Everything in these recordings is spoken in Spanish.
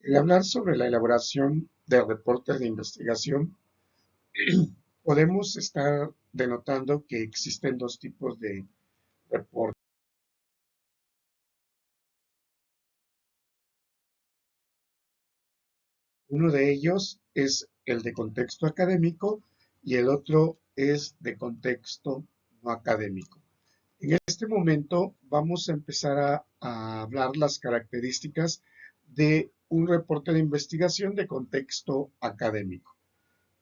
Al hablar sobre la elaboración de reportes de investigación, podemos estar denotando que existen dos tipos de reportes. Uno de ellos es el de contexto académico y el otro es de contexto no académico. En este momento vamos a empezar a hablar las características de un reporte de investigación de contexto académico.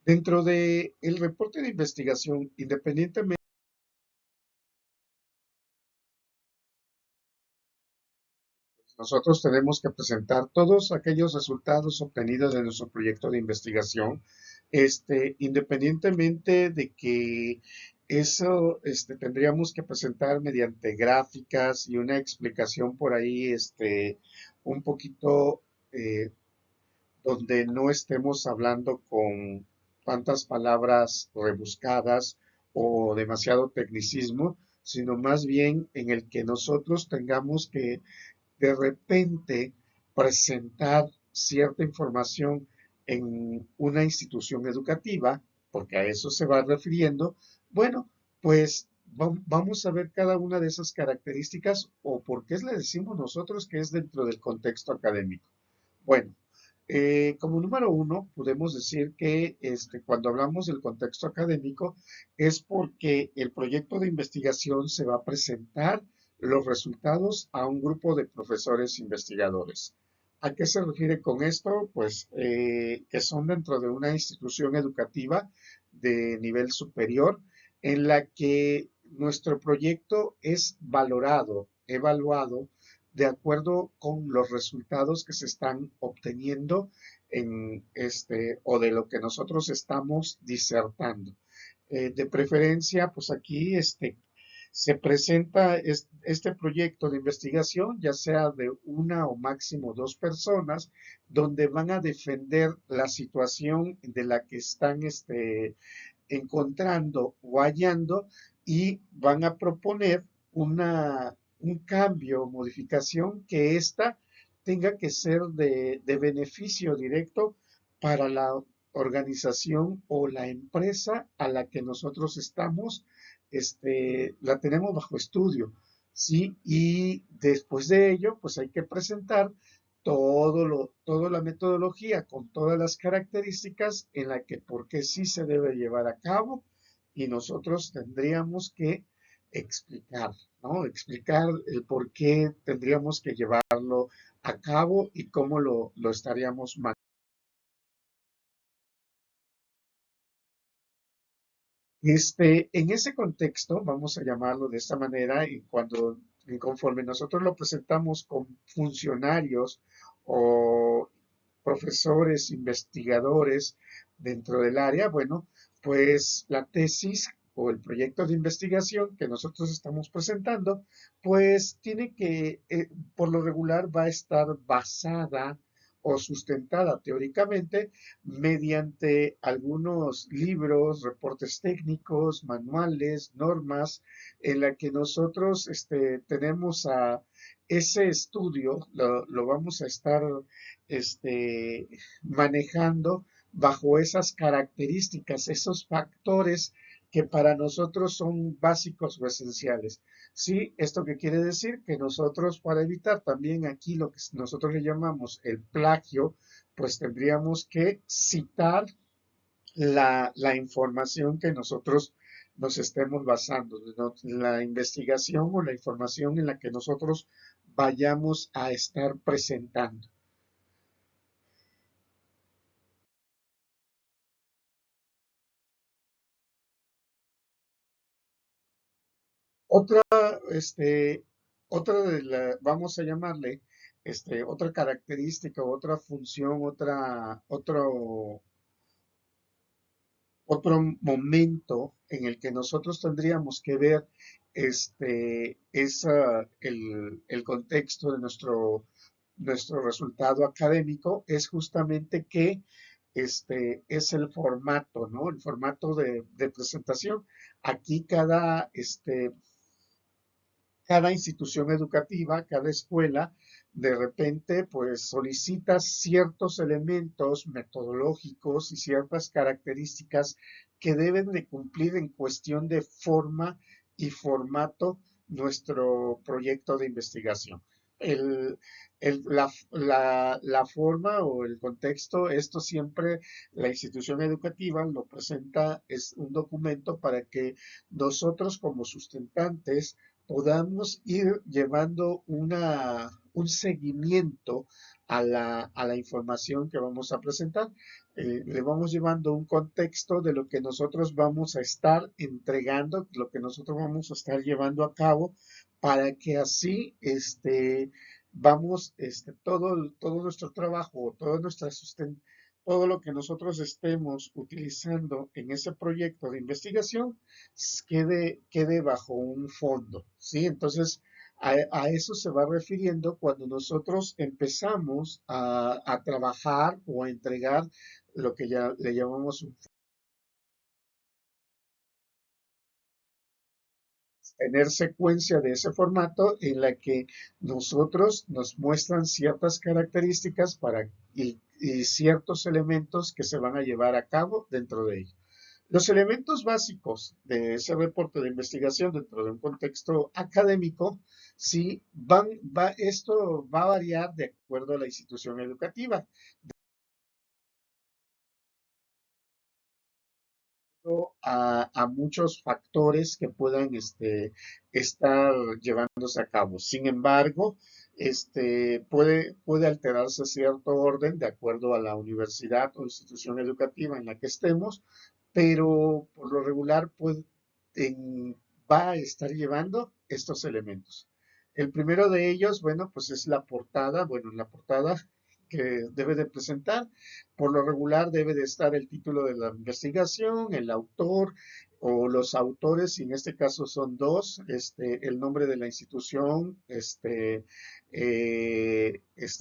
Dentro del reporte de investigación, independientemente, nosotros tenemos que presentar todos aquellos resultados obtenidos de nuestro proyecto de investigación, independientemente de que eso tendríamos que presentar mediante gráficas y una explicación por ahí, un poquito eh, donde no estemos hablando con tantas palabras rebuscadas o demasiado tecnicismo, sino más bien en el que nosotros tengamos que de repente presentar cierta información en una institución educativa, porque a eso se va refiriendo, bueno, pues vamos a ver cada una de esas características o por qué le decimos nosotros que es dentro del contexto académico. Bueno, como número uno, podemos decir que cuando hablamos del contexto académico es porque el proyecto de investigación se va a presentar los resultados a un grupo de profesores investigadores. ¿A qué se refiere con esto? Pues que son dentro de una institución educativa de nivel superior en la que nuestro proyecto es valorado, evaluado de acuerdo con los resultados que se están obteniendo en o de lo que nosotros estamos disertando. De preferencia, pues aquí se presenta este proyecto de investigación, ya sea de una o máximo dos personas, donde van a defender la situación de la que están encontrando o hallando y van a proponer un cambio o modificación que ésta tenga que ser de beneficio directo para la organización o la empresa a la que nosotros estamos, la tenemos bajo estudio, ¿sí? Y después de ello, pues hay que presentar toda la metodología con todas las características en la que por qué sí se debe llevar a cabo y nosotros tendríamos que explicar, ¿no? Explicar el por qué tendríamos que llevarlo a cabo y cómo lo estaríamos manejando. En ese contexto, vamos a llamarlo de esta manera, y conforme nosotros lo presentamos con funcionarios o profesores, investigadores dentro del área, bueno, pues la tesis o el proyecto de investigación que nosotros estamos presentando, pues tiene que, por lo regular, va a estar basada o sustentada teóricamente mediante algunos libros, reportes técnicos, manuales, normas, en la que nosotros tenemos a ese estudio, lo vamos a estar manejando bajo esas características, esos factores que para nosotros son básicos o esenciales. Sí, ¿esto qué quiere decir? Que nosotros, para evitar también aquí lo que nosotros le llamamos el plagio, pues tendríamos que citar la información que nosotros nos estemos basando, ¿no? La investigación o la información en la que nosotros vayamos a estar presentando. Otra, este, vamos a llamarle, otra característica, otra función, otro momento en el que nosotros tendríamos que ver el contexto de nuestro resultado académico es justamente que es el formato, ¿no? El formato de presentación. Aquí cada institución educativa, cada escuela, de repente, pues solicita ciertos elementos metodológicos y ciertas características que deben de cumplir en cuestión de forma y formato nuestro proyecto de investigación. El, la forma o el contexto, esto siempre la institución educativa lo presenta, es un documento para que nosotros como sustentantes podamos ir llevando un seguimiento a la información que vamos a presentar. Le vamos llevando un contexto de lo que nosotros vamos a estar entregando, lo que nosotros vamos a estar llevando a cabo, para que así vamos, todo nuestro trabajo, todo lo que nosotros estemos utilizando en ese proyecto de investigación quede bajo un fondo, ¿sí? Entonces, a eso se va refiriendo cuando nosotros empezamos a trabajar o a entregar lo que ya le llamamos tener secuencia de ese formato en la que nosotros nos muestran ciertas características y ciertos elementos que se van a llevar a cabo dentro de ello. Los elementos básicos de ese reporte de investigación dentro de un contexto académico, sí, esto va a variar de acuerdo a la institución educativa, a muchos factores que puedan estar llevándose a cabo. Sin embargo, puede alterarse cierto orden de acuerdo a la universidad o institución educativa en la que estemos, pero por lo regular va a estar llevando estos elementos. El primero de ellos, bueno, pues es la portada. Bueno, en la portada que debe de presentar, por lo regular debe de estar el título de la investigación, el autor o los autores, y en este caso son dos, el nombre de la institución,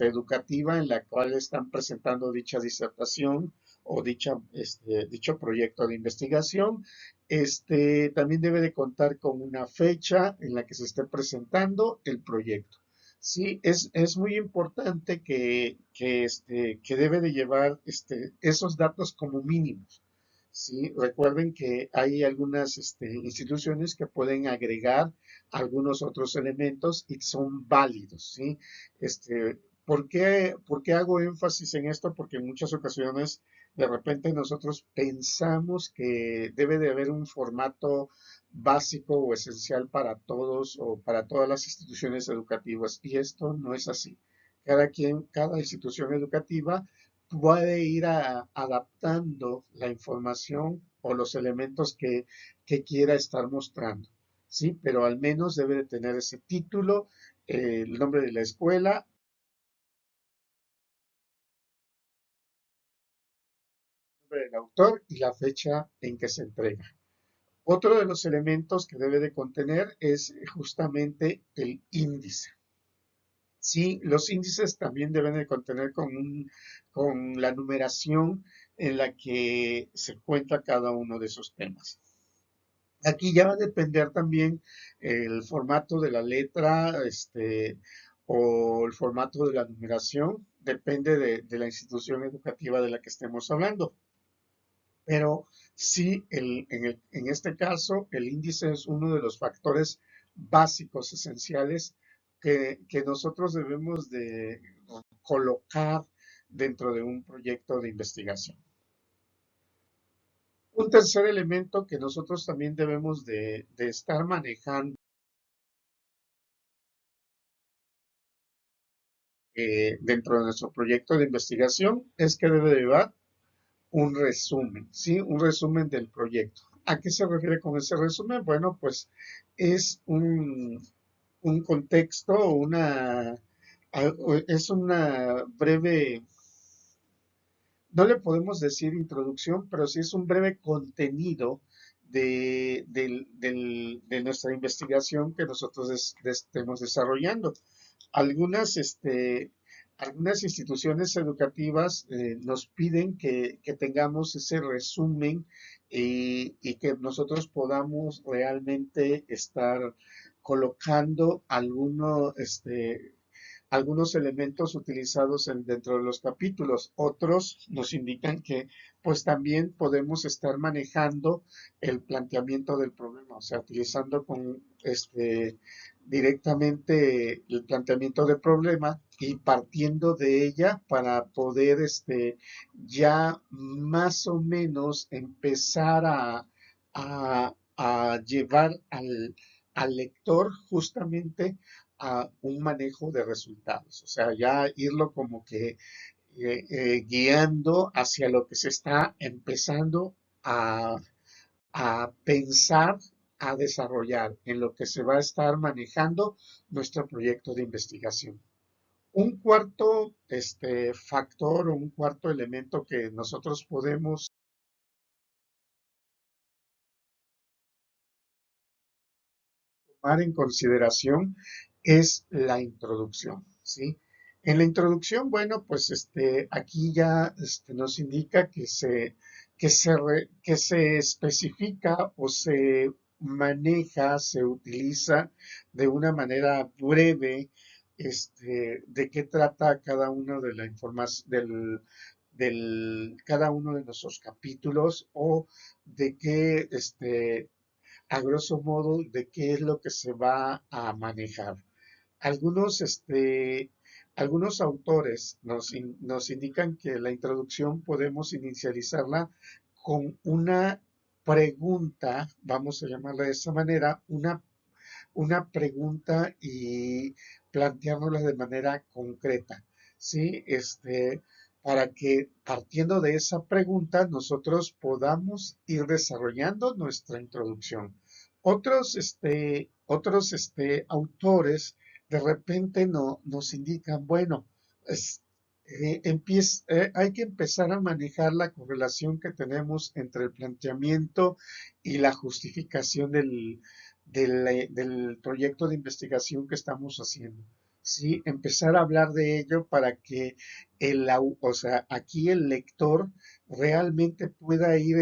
educativa en la cual están presentando dicha disertación o dicho proyecto de investigación. También debe de contar con una fecha en la que se esté presentando el proyecto. Sí, es muy importante que debe de llevar esos datos como mínimos. Sí, recuerden que hay algunas instituciones que pueden agregar algunos otros elementos y son válidos, ¿sí? ¿Por qué hago énfasis en esto? Porque en muchas ocasiones de repente nosotros pensamos que debe de haber un formato básico o esencial para todos o para todas las instituciones educativas, y esto no es así. Cada institución educativa puede ir adaptando la información o los elementos que quiera estar mostrando, ¿sí? Pero al menos debe de tener ese título, el nombre de la escuela, el nombre del autor y la fecha en que se entrega. Otro de los elementos que debe de contener es justamente el índice. Sí, los índices también deben de contener con la numeración en la que se cuenta cada uno de esos temas. Aquí ya va a depender también el formato de la letra, o el formato de la numeración, depende de la institución educativa de la que estemos hablando. Pero sí, en este caso, el índice es uno de los factores básicos, esenciales, que nosotros debemos de colocar dentro de un proyecto de investigación. Un tercer elemento que nosotros también debemos de estar manejando dentro de nuestro proyecto de investigación es que debe llevar un resumen, ¿sí? Un resumen del proyecto. ¿A qué se refiere con ese resumen? Bueno, pues es un contexto, es una breve, no le podemos decir introducción, pero sí es un breve contenido de nuestra investigación que nosotros estemos desarrollando. Algunas, algunas instituciones educativas nos piden que tengamos ese resumen y que nosotros podamos realmente estar colocando algunos elementos utilizados dentro de los capítulos. Otros nos indican que pues también podemos estar manejando el planteamiento del problema, o sea, utilizando directamente el planteamiento del problema y partiendo de ella para poder ya más o menos empezar a llevar al lector justamente a un manejo de resultados, o sea, ya irlo como que guiando hacia lo que se está empezando a, a pensar, a desarrollar, en lo que se va a estar manejando nuestro proyecto de investigación. Un cuarto factor o un cuarto elemento que nosotros podemos tomar en consideración es la introducción, ¿sí? En la introducción, bueno, pues aquí ya nos indica que se especifica o se maneja, se utiliza de una manera breve de qué trata cada uno de la información cada uno de nuestros capítulos o de qué a grosso modo de qué es lo que se va a manejar. Algunos, algunos autores nos indican que la introducción podemos inicializarla con una pregunta, vamos a llamarla de esa manera, una pregunta y planteárnosla de manera concreta, ¿sí? Para que partiendo de esa pregunta nosotros podamos ir desarrollando nuestra introducción. Otros autores de repente nos indican, bueno, es, hay que empezar a manejar la correlación que tenemos entre el planteamiento y la justificación del proyecto de investigación que estamos haciendo. ¿Sí? Empezar a hablar de ello para que o sea, aquí el lector realmente pueda ir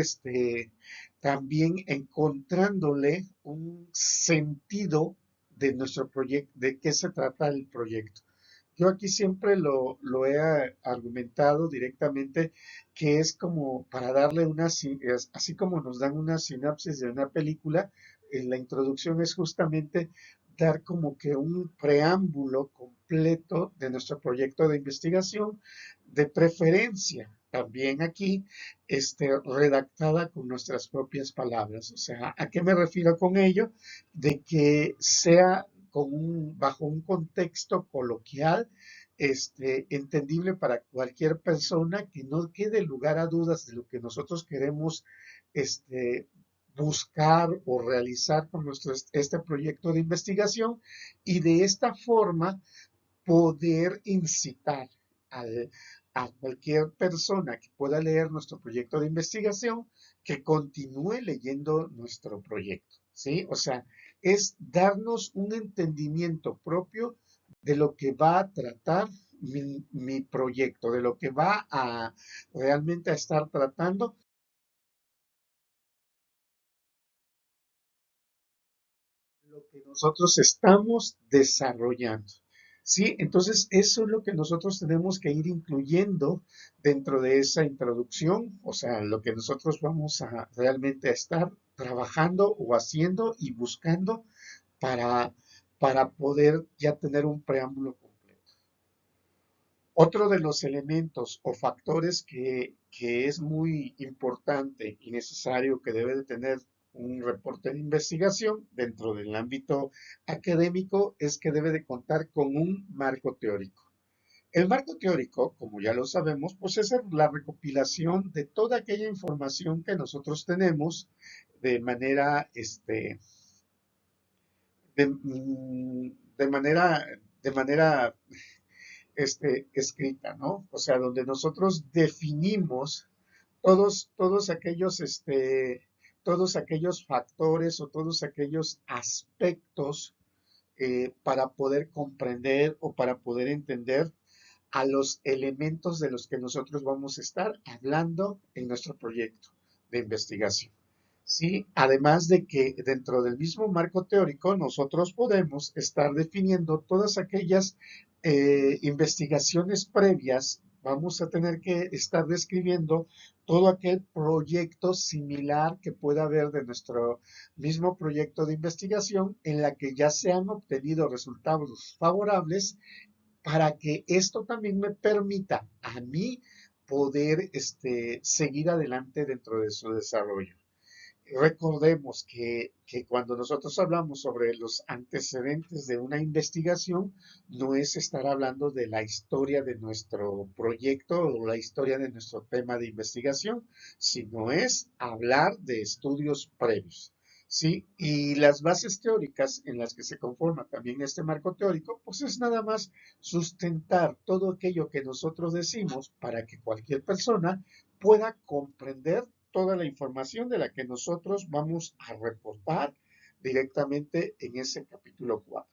también encontrándole un sentido de nuestro proyecto, de qué se trata el proyecto. Yo aquí siempre lo he argumentado directamente que es como para darle así como nos dan una sinapsis de una película, la introducción es justamente dar como que un preámbulo completo de nuestro proyecto de investigación, de preferencia también aquí, redactada con nuestras propias palabras. O sea, ¿a qué me refiero con ello? De que sea bajo un contexto coloquial, entendible para cualquier persona, que no quede lugar a dudas de lo que nosotros queremos buscar o realizar con este proyecto de investigación y de esta forma poder incitar al, a cualquier persona que pueda leer nuestro proyecto de investigación que continúe leyendo nuestro proyecto, ¿sí? O sea, es darnos un entendimiento propio de lo que va a tratar mi proyecto, de lo que va a realmente a estar tratando lo que nosotros estamos desarrollando. ¿Sí? Entonces, eso es lo que nosotros tenemos que ir incluyendo dentro de esa introducción, o sea, lo que nosotros vamos a realmente a estar trabajando o haciendo y buscando para, para poder ya tener un preámbulo completo. Otro de los elementos o factores que es muy importante y necesario que debe de tener un reporte de investigación dentro del ámbito académico es que debe de contar con un marco teórico. El marco teórico, como ya lo sabemos, pues es la recopilación de toda aquella información que nosotros tenemos de manera, de manera, de manera escrita, ¿no? O sea, donde nosotros definimos todos aquellos factores o todos aquellos aspectos para poder comprender o para poder entender a los elementos de los que nosotros vamos a estar hablando en nuestro proyecto de investigación. Sí, además de que dentro del mismo marco teórico nosotros podemos estar definiendo todas aquellas investigaciones previas, vamos a tener que estar describiendo todo aquel proyecto similar que pueda haber de nuestro mismo proyecto de investigación en la que ya se han obtenido resultados favorables para que esto también me permita a mí poder seguir adelante dentro de su desarrollo. Recordemos que cuando nosotros hablamos sobre los antecedentes de una investigación, no es estar hablando de la historia de nuestro proyecto o la historia de nuestro tema de investigación, sino es hablar de estudios previos. Sí, y las bases teóricas en las que se conforma también este marco teórico, pues es nada más sustentar todo aquello que nosotros decimos para que cualquier persona pueda comprender toda la información de la que nosotros vamos a reportar directamente en ese capítulo 4,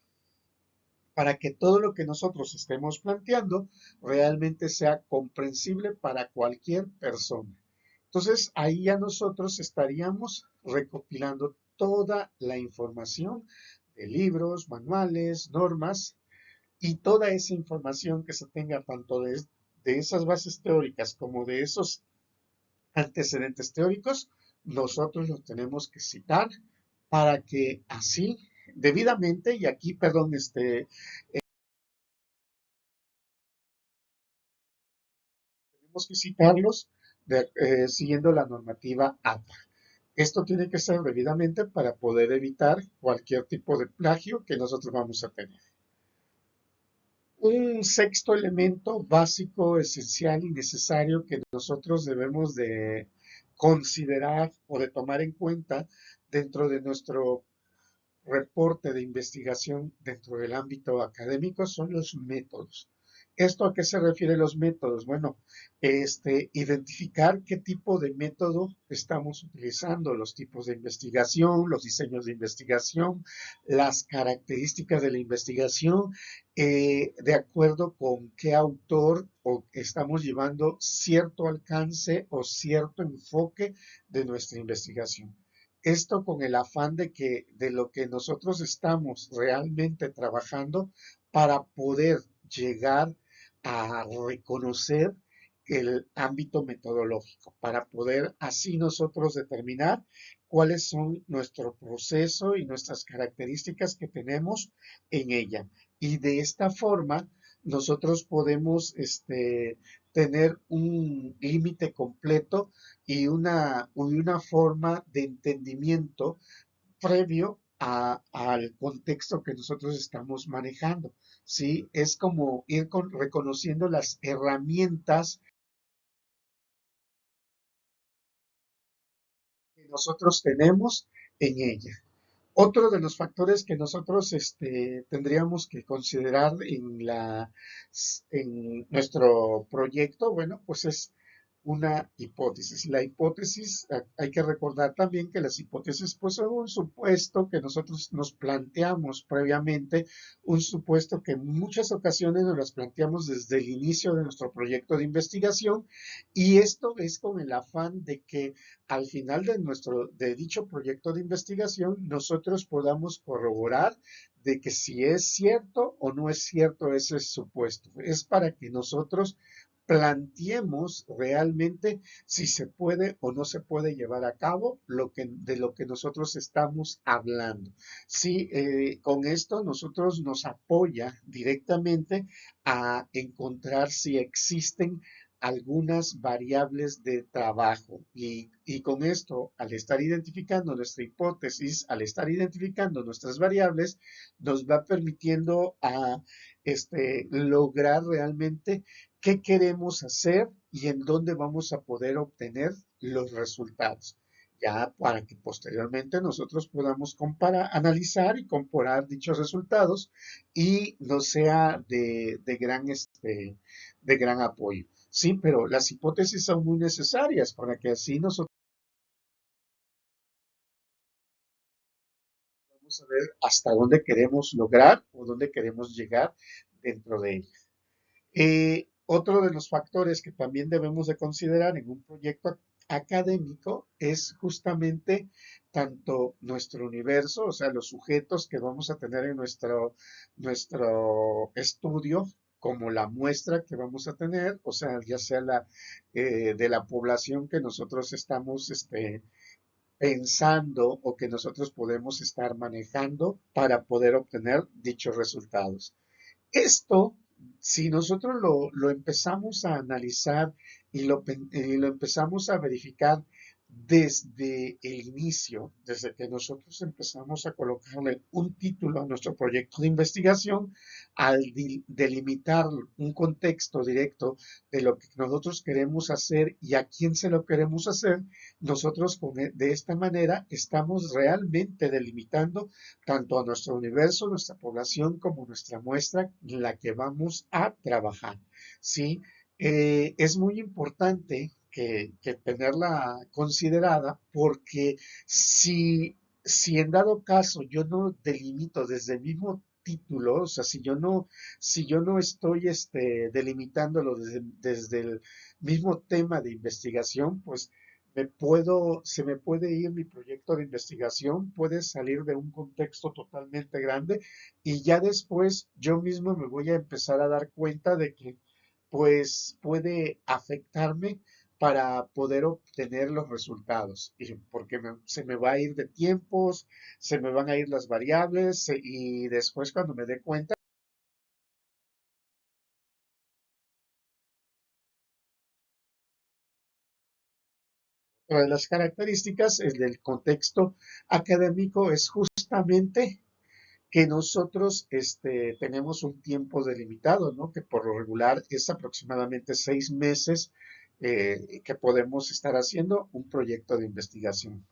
para que todo lo que nosotros estemos planteando realmente sea comprensible para cualquier persona. Entonces, ahí ya nosotros estaríamos recopilando toda la información de libros, manuales, normas y toda esa información que se tenga tanto de esas bases teóricas como de esos antecedentes teóricos, nosotros los tenemos que citar para que así, debidamente, y aquí, perdón, tenemos que citarlos siguiendo la normativa APA. Esto tiene que ser debidamente para poder evitar cualquier tipo de plagio que nosotros vamos a tener. Un sexto elemento básico, esencial y necesario que nosotros debemos de considerar o de tomar en cuenta dentro de nuestro reporte de investigación dentro del ámbito académico son los métodos. ¿Esto a qué se refiere los métodos? Bueno, identificar qué tipo de método estamos utilizando, los tipos de investigación, los diseños de investigación, las características de la investigación, de acuerdo con qué autor o estamos llevando cierto alcance o cierto enfoque de nuestra investigación. Esto con el afán de que de lo que nosotros estamos realmente trabajando para poder llegar a reconocer el ámbito metodológico, para poder así nosotros determinar cuáles son nuestro proceso y nuestras características que tenemos en ella. Y de esta forma nosotros podemos tener un límite completo y una forma de entendimiento previo al contexto que nosotros estamos manejando. ¿Sí? Es como ir reconociendo las herramientas que nosotros tenemos en ella. Otro de los factores que nosotros tendríamos que considerar en nuestro proyecto, bueno, pues es una hipótesis. La hipótesis, hay que recordar también que las hipótesis pues son un supuesto que nosotros nos planteamos previamente, un supuesto que en muchas ocasiones nos las planteamos desde el inicio de nuestro proyecto de investigación, y esto es con el afán de que al final de dicho proyecto de investigación nosotros podamos corroborar de que si es cierto o no es cierto ese supuesto. Es para que nosotros planteemos realmente si se puede o no se puede llevar a cabo de lo que nosotros estamos hablando. Sí, con esto nosotros nos apoya directamente a encontrar si existen algunas variables de trabajo y con esto, al estar identificando nuestra hipótesis, al estar identificando nuestras variables, nos va permitiendo a lograr realmente qué queremos hacer y en dónde vamos a poder obtener los resultados. Ya para que posteriormente nosotros podamos comparar, analizar y comparar dichos resultados y nos sea de gran apoyo. Sí, pero las hipótesis son muy necesarias para que así nosotros vamos a ver hasta dónde queremos lograr o dónde queremos llegar dentro de ella. Otro de los factores que también debemos de considerar en un proyecto académico es justamente tanto nuestro universo, o sea, los sujetos que vamos a tener en nuestro estudio, como la muestra que vamos a tener, o sea, ya sea de la población que nosotros estamos pensando o que nosotros podemos estar manejando para poder obtener dichos resultados. Esto, si nosotros lo empezamos a analizar y lo empezamos a verificar desde el inicio, desde que nosotros empezamos a colocarle un título a nuestro proyecto de investigación, al delimitar un contexto directo de lo que nosotros queremos hacer y a quién se lo queremos hacer, nosotros de esta manera estamos realmente delimitando tanto a nuestro universo, nuestra población, como nuestra muestra, en la que vamos a trabajar. ¿Sí? Es muy importante que tenerla considerada porque si en dado caso yo no delimito desde el mismo título, o sea, si yo no estoy delimitándolo desde el mismo tema de investigación, pues se me puede ir mi proyecto de investigación, puede salir de un contexto totalmente grande y ya después yo mismo me voy a empezar a dar cuenta de que pues puede afectarme para poder obtener los resultados, porque se me va a ir de tiempos, se me van a ir las variables y después cuando me dé cuenta de las características, el del contexto académico es justamente que nosotros tenemos un tiempo delimitado, ¿no? Que por lo regular es aproximadamente 6 meses que podemos estar haciendo un proyecto de investigación.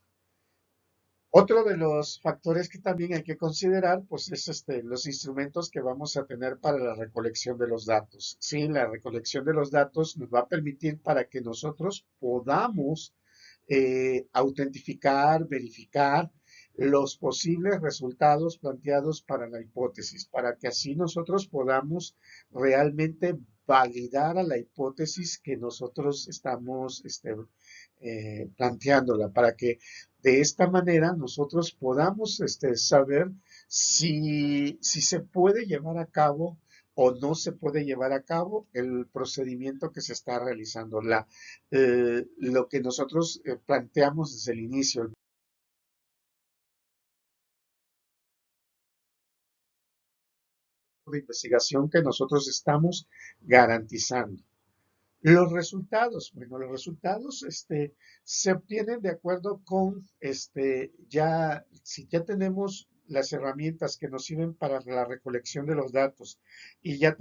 Otro de los factores que también hay que considerar, pues, es los instrumentos que vamos a tener para la recolección de los datos. Sí, la recolección de los datos nos va a permitir para que nosotros podamos autentificar, verificar los posibles resultados planteados para la hipótesis, para que así nosotros podamos realmente validar a la hipótesis que nosotros estamos planteándola, para que de esta manera nosotros podamos saber si se puede llevar a cabo o no se puede llevar a cabo el procedimiento que se está realizando, lo que nosotros planteamos desde el inicio, el tipo de investigación que nosotros estamos garantizando. Los resultados, bueno, los resultados se obtienen de acuerdo con si ya tenemos las herramientas que nos sirven para la recolección de los datos y ya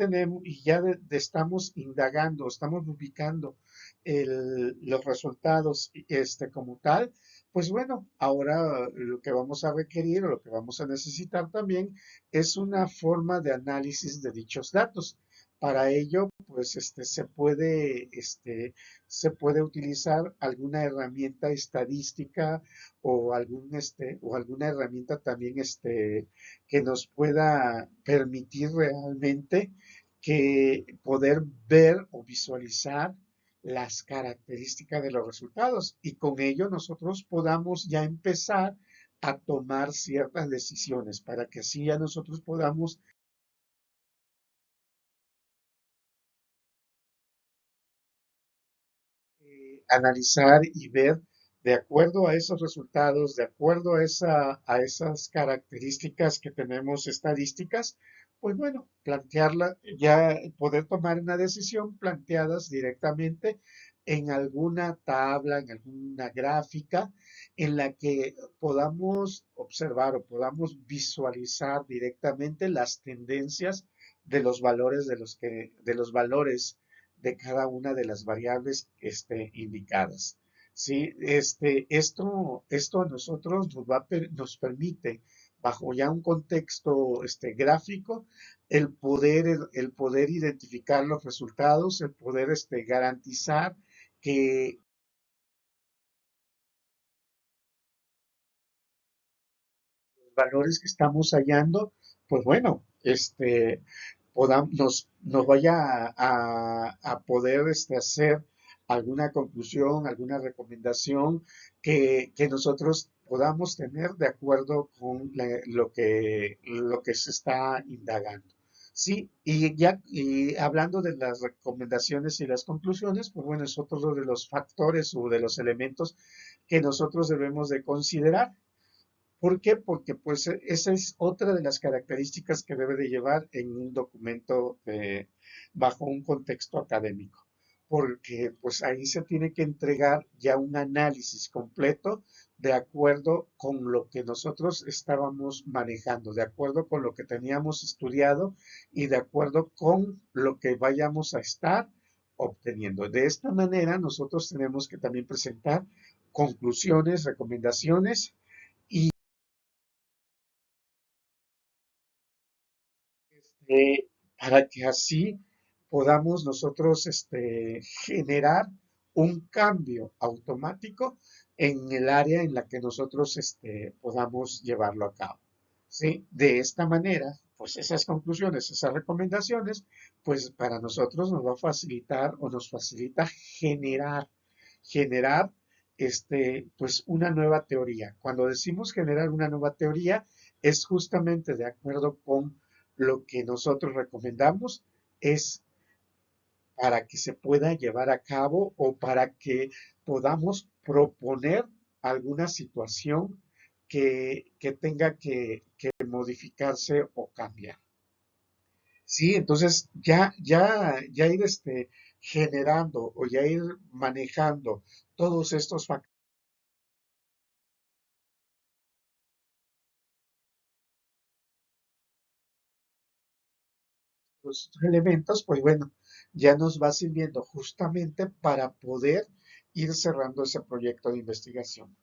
estamos indagando, estamos ubicando los resultados como tal, pues bueno, ahora lo que vamos a requerir o lo que vamos a necesitar también es una forma de análisis de dichos datos. Para ello, pues se puede utilizar alguna herramienta estadística o alguna herramienta también que nos pueda permitir realmente que poder ver o visualizar las características de los resultados y con ello nosotros podamos ya empezar a tomar ciertas decisiones para que así ya nosotros podamos analizar y ver de acuerdo a esos resultados, de acuerdo a esas características que tenemos estadísticas, pues bueno, plantearla, ya poder tomar una decisión planteadas directamente en alguna tabla, en alguna gráfica, en la que podamos observar o podamos visualizar directamente las tendencias de los valores de los valores de cada una de las variables indicadas. ¿Sí? Esto a nosotros nos permite, bajo ya un contexto gráfico, el poder identificar los resultados, el poder garantizar que los valores que estamos hallando, pues bueno, nos vaya a poder hacer alguna conclusión, alguna recomendación que nosotros podamos tener de acuerdo con lo que se está indagando. Sí, y hablando de las recomendaciones y las conclusiones, pues bueno, es otro de los factores o de los elementos que nosotros debemos de considerar. ¿Por qué? Porque pues esa es otra de las características que debe de llevar en un documento bajo un contexto académico, porque pues ahí se tiene que entregar ya un análisis completo de acuerdo con lo que nosotros estábamos manejando, de acuerdo con lo que teníamos estudiado y de acuerdo con lo que vayamos a estar obteniendo. De esta manera, nosotros tenemos que también presentar conclusiones, recomendaciones y para que así podamos nosotros generar un cambio automático en el área en la que nosotros podamos llevarlo a cabo. ¿Sí? De esta manera, pues esas conclusiones, esas recomendaciones, pues para nosotros nos va a facilitar o nos facilita generar pues una nueva teoría. Cuando decimos generar una nueva teoría, es justamente de acuerdo con lo que nosotros recomendamos, es para que se pueda llevar a cabo o para que podamos proponer alguna situación que tenga que modificarse o cambiar. Sí, entonces ya ir generando o ya ir manejando todos estos los elementos, pues bueno, ya nos va sirviendo justamente para poder ir cerrando ese proyecto de investigación.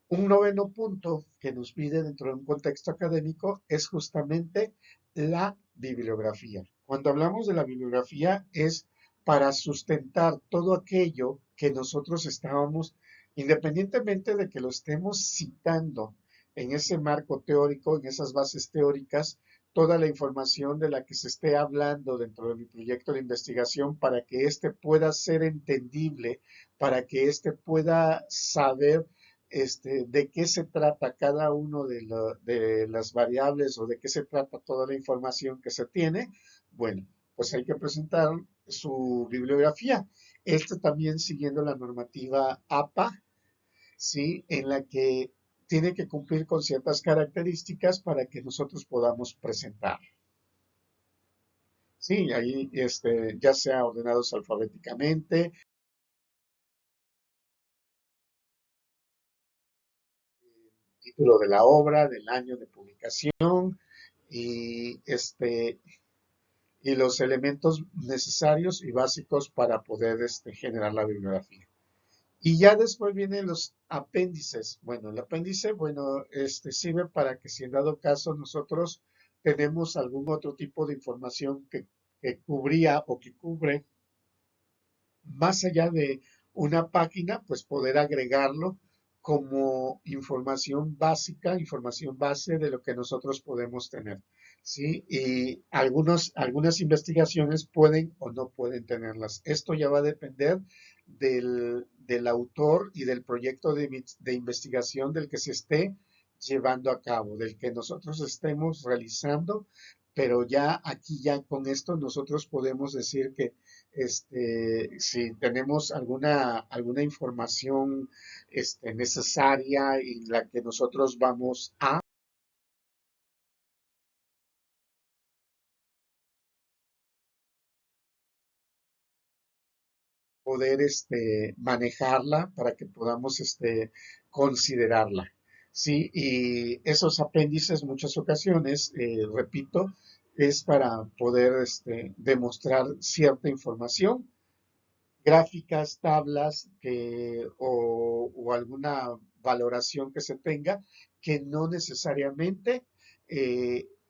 Un noveno punto que nos pide dentro de un contexto académico es justamente la bibliografía. Cuando hablamos de la bibliografía es para sustentar todo aquello que nosotros estábamos, independientemente de que lo estemos citando en ese marco teórico, en esas bases teóricas, toda la información de la que se esté hablando dentro de mi proyecto de investigación para que éste pueda ser entendible, para que éste pueda saber de qué se trata cada uno de las variables o de qué se trata toda la información que se tiene, bueno, pues hay que presentar su bibliografía. Esto también siguiendo la normativa APA, ¿sí? En la que tiene que cumplir con ciertas características para que nosotros podamos presentar. Sí, ahí ya sea ordenados alfabéticamente, título de la obra, del año de publicación y y los elementos necesarios y básicos para poder generar la bibliografía. Y ya después vienen los apéndices. Bueno, el apéndice, bueno, sirve para que si en dado caso nosotros tenemos algún otro tipo de información que cubría o que cubre más allá de una página, pues poder agregarlo como información básica, información base de lo que nosotros podemos tener. ¿Sí? Y algunas investigaciones pueden o no pueden tenerlas. Esto ya va a depender del autor y del proyecto de investigación del que se esté llevando a cabo, del que nosotros estemos realizando, pero ya aquí ya con esto nosotros podemos decir que si tenemos alguna información necesaria y la que nosotros vamos a poder manejarla para que podamos considerarla. Sí, y esos apéndices muchas ocasiones, repito, es para poder demostrar cierta información, gráficas, tablas o alguna valoración que se tenga que no necesariamente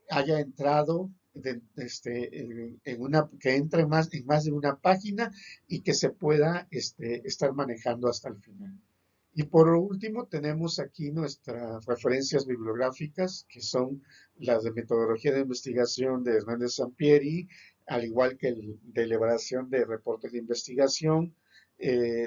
haya entrado que entre en más de una página y que se pueda estar manejando hasta el final. Y por último, tenemos aquí nuestras referencias bibliográficas, que son las de metodología de investigación de Hernández Sampieri, al igual que el de elaboración de reportes de investigación,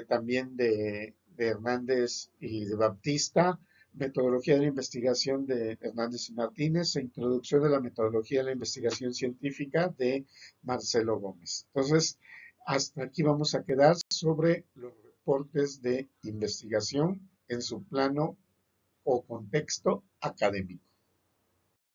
también de Hernández y de Baptista, metodología de la investigación de Hernández y Martínez e introducción de la metodología de la investigación científica de Marcelo Gómez. Entonces, hasta aquí vamos a quedar sobre los reportes de investigación en su plano o contexto académico.